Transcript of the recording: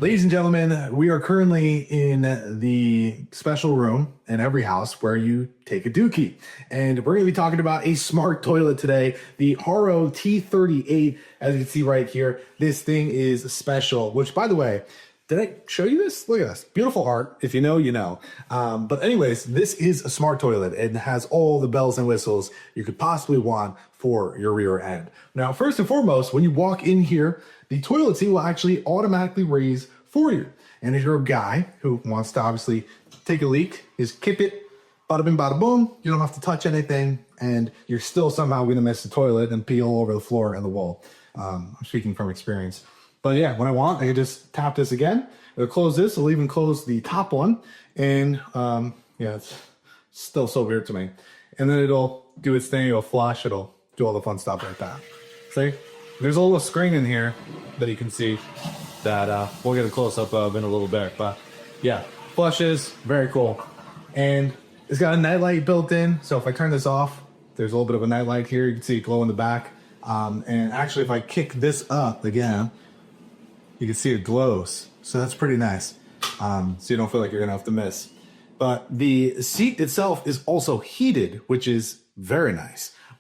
Ladies and gentlemen, we are currently in the special room in every house where you take a dookie. And we're going to be talking about a smart toilet today, the HOROW T38. As you can see right here, this thing is special, which, by the way, did I show you this? Look at this. Beautiful art. If you know, you know. But anyways, this is a smart toilet. It has all the bells and whistles you could possibly want for your rear end. Now, first and foremost, when you walk in here, the toilet seat will actually automatically raise for you. And if you're a guy who wants to obviously take a leak, just kip it, bada bing, bada boom. You don't have to touch anything, and you're still somehow going to miss the toilet and pee all over the floor and the wall. I'm speaking from experience. But yeah, when I want, I can just tap this again. It'll close this. It'll even close the top one. And yeah, it's still so weird to me. And then it'll do its thing. It'll flush. It'll do all the fun stuff like that. See? There's a little screen in here that you can see that we'll get a close-up of in a little bit. But yeah, flushes. Very cool. And it's got a nightlight built in. So if I turn this off, there's a little bit of a nightlight here. You can see it glow in the back. And actually, if I kick this up again, you can see it glows. So that's pretty nice. So you don't feel like you're gonna have to miss. But the seat itself is also heated, which is very nice.